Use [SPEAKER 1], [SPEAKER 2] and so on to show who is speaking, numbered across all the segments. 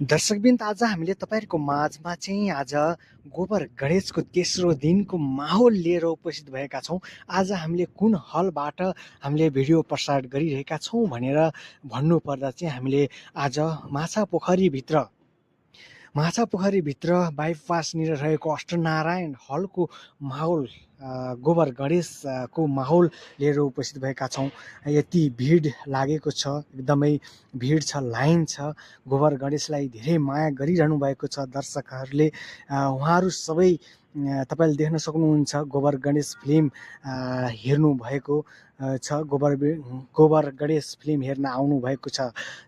[SPEAKER 1] दर्शकबिन आज हामीले तपाईहरुको माझमा चाहिँ आज गोबर गणेशको तेस्रो दिनको माहौल लिएर उपस्थित भएका छौं। आज हामीले कुन हलबाट हामीले भिडियो प्रसारण गरिरहेका छौं भनेर भन्नुपर्दा चाहिँ हामीले आज माछा पोखरीभित्र बाइपासनिर रहेको अष्टनारायण हलको माहौल गोबर गणेशको माहौल लिएर उपस्थित भएका छौं। यति भिड लागेको छ, एकदमै भिड छ, लाइन छ। गोबर गणेशलाई धेरै माया गरिरहनु भएको छ दर्शकहरूले। उहाँहरू सबै तपाईले देख्न सक्नुहुन्छ गोबर गणेश फिल्म हेर्नु भएको छ। गोबर गणेश फिल्म हेर्न आउनु भएको छ।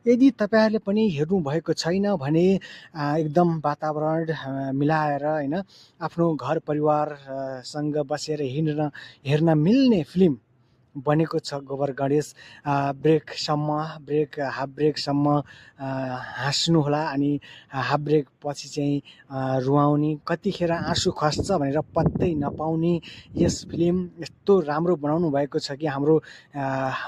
[SPEAKER 1] यदि तपाईहरुले पनि हेर्नु भएको छैन भने एकदम वातावरण मिलाएर हैन आफ्नो घर परिवारसँग बसेर हेर्न मिल्ने फिल्म बनेको छ गोबर गणेश। हाफ ब्रेकसम्म हाँस्नु होला अनि हाफ ब्रेक पछि चाहिँ रुवाउने, कतिखेर आँसु खस्छ भनेर पत्तै नपाउने यस फिल्म यस्तो राम्रो बनाउनु भएको छ कि हाम्रो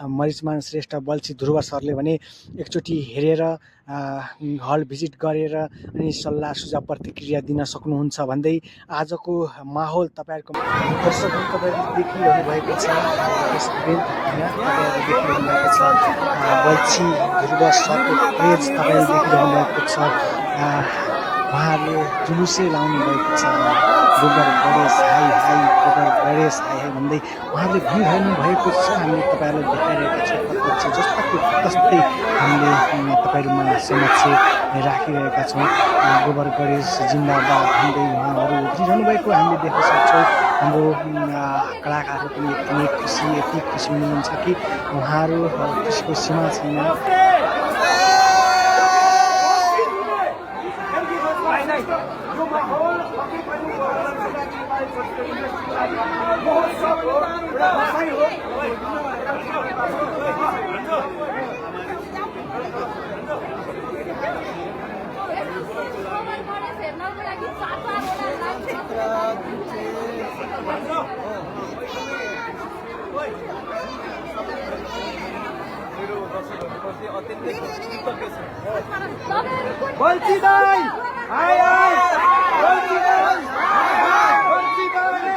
[SPEAKER 1] मरिचमान श्रेष्ठ बल्छी ध्रुव सरले भने एकचोटि हेरेर हल भिजिट गरेर अनि सल्लाह सुझाव प्रतिक्रिया दिन सक्नुहुन्छ भन्दै आजको माहौल तपाईहरुको दर्शकहरू तपाईहरुले देखिरहनु भएको छ। बल्छी ध्रुव सरको पेज तपाईले देखिरहनु भएको छ। उहाँहरूले जुलुसै लाउनु भएको छ, गोबर गणेश हाई हाई, गोबर गणेश हाई हाई भन्दै उहाँहरूले भनिरहनु भएको छ। हामीले तपाईहरुलाई देखाइरहेका छौँ प्रत्यक्ष जस्ताको तस्तै हामीले तपाईहरुमा समक्ष राखिरहेका छौँ। गोबर गणेश जिन्दाबाद भन्दै उहाँहरू उभिरहनु भएको हामीले देख्न सक्छौँ। हाम्रो कलाकारहरू पनि यति खुसी हुनुहुन्छ कि उहाँहरू खुसीको सीमा छैन।
[SPEAKER 2] बल्छी दाइ हाय हाय, बल्छी दाइ बल्छी दाइ बल्छी दाइ।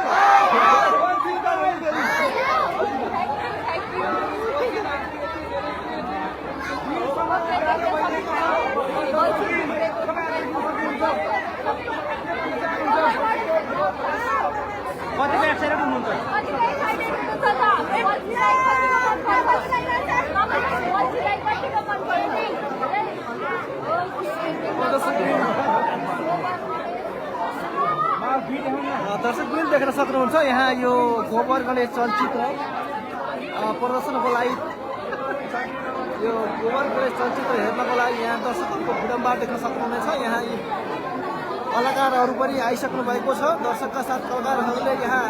[SPEAKER 2] कति बेर हुनुहुन्छ? दर्शकवृन्द देख्न सक्नुहुन्छ यहाँ यो गोबर गणेश चलचित्र प्रदर्शनको लागि, यो गोबर गणेश चलचित्र हेर्नको लागि यहाँ दर्शकहरूको विडम्बना देख्न सक्नुहुनेछ। यहाँ यी कलाकारहरू पनि आइसक्नु भएको छ। दर्शकका साथ कलाकारहरूले यहाँ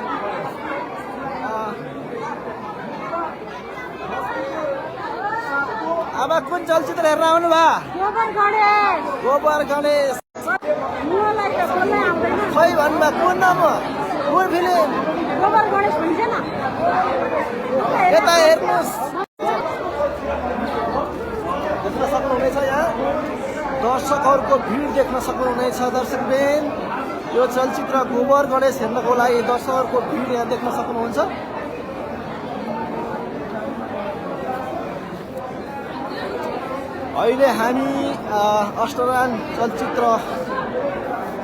[SPEAKER 2] अब कुन चलचित्र हेर्न आउनु भयो? गोबर गणेश। खै भन्नुभयो कुन नाम हो? कुन फिल्म? गोबर गणेश भन्छ न। यता हेर्नुहोस्, देख्न सक्नुहुनेछ यहाँ दर्शकहरूको भिड देख्न सक्नुहुनेछ। दर्शकबिन यो चलचित्र गोबर गणेश हेर्नको लागि दर्शकहरूको भिड यहाँ देख्न सक्नुहुन्छ। अहिले हामी अष्टनारायण चलचित्र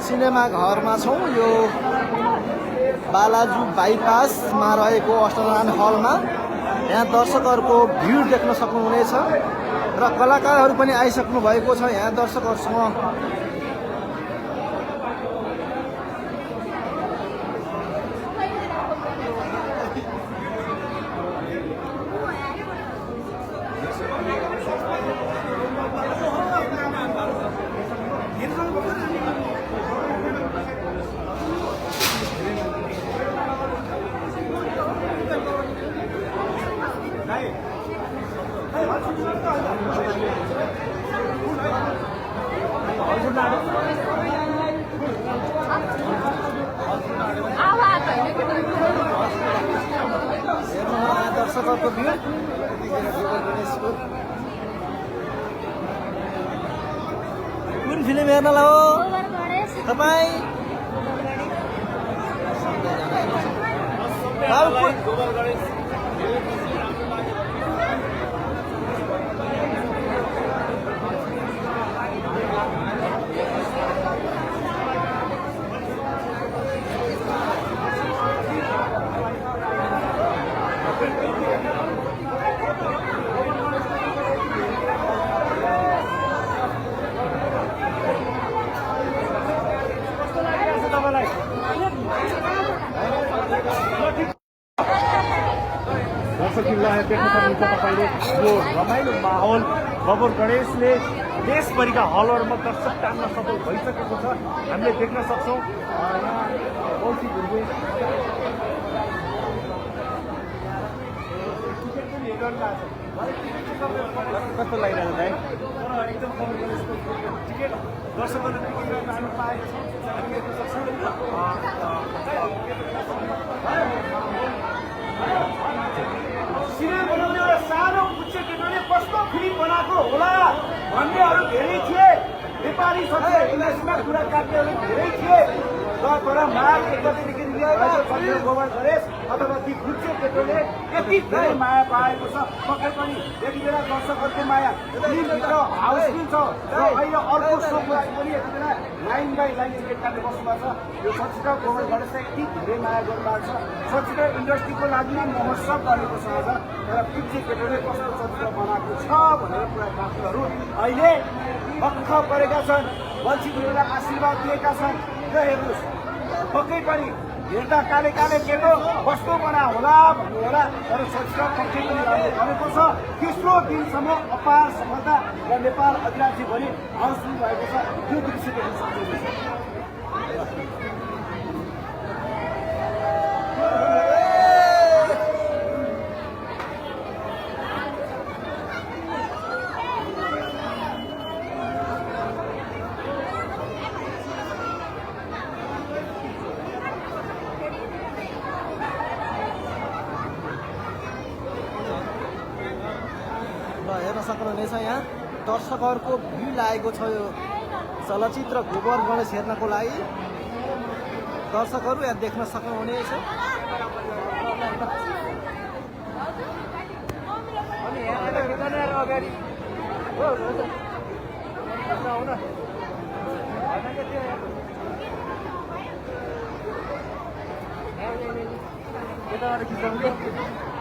[SPEAKER 2] सिनेमा घरमा छौँ। यो बालाजु बाइपासमा रहेको अष्टनारायण हलमा यहाँ दर्शकहरूको भिड देख्न सक्नुहुनेछ र कलाकारहरू पनि आइसक्नु भएको छ। यहाँ दर्शकहरूसँग दर्शकहरूको भिड कुन फिल्म हेर्नलाई हो तपाईँ
[SPEAKER 3] दर्शकहरूलाई देख्न सक्नुहुन्छ तपाईँले यो रमाइलो माहौल गोबर गणेशले देशभरिका हलहरूमा दर्शक टान्न सफल भइसकेको छ हामीले देख्न सक्छौँ। यहाँ औसी ढुङ्गे कस्तो लागिरहेको भाइ? एकदम गोबर गणेशको टिकट दर्शकहरूले टिकट लानु पाएको छ हामी देख्न सिनेमा बनाउने एउटा सानो उच्च केटाले कस्तो फिल्म बनाएको होला भन्नेहरू धेरै थिए। नेपाली संस्कृति इतिहासमा कुरा काट्नेहरू धेरै थिए। तर माघ 1 गतेदेखि लिएर गोबर गणेश अथवा ती खुच्चे केटोले यति धेरै माया पाएको छ। पक्कै पनि यति बेला दर्शकहरूको माया फिल्मभित्र हाउसफुल छ र अहिले अर्को सोको लागि पनि यति बेला लाइन बाई लाइन टिकट काट्ने बस्नुभएको छ। यो चलचित्र गोबर गणेशलाई यति धेरै माया गर्नुभएको छ। चलचित्र इन्डस्ट्रीको लागि नै महोत्सव गरेको छ आज। तर खुच्चे केटोले कस्तो चलचित्र बनाएको छ भनेर पुरा डाक्टरहरू अहिले भक्ख परेका छन्। वञ्चितहरूलाई आशीर्वाद दिएका छन्। र हेर्नुहोस् पक्कै पनि हेर्दा काले काले केटो कस्तो बना होला भन्नु होला। तर चलचित्र पक्कै पनि राम्रो बनेको छ। तेस्रो दिनसम्म अपार सफलता र नेपाल अधिराज्यभरि हाउसफुल भएको छ। यो दृश्य देख्न सक्नुहुन्छ।
[SPEAKER 2] हेर्न सक्नुहुनेछ यहाँ दर्शकहरूको भिड लागेको छ। यो चलचित्र गोबर गणेश हेर्नको लागि दर्शकहरू यहाँ देख्न सक्नुहुनेछ।
[SPEAKER 3] यताबाट खिच्दा हुन्छ।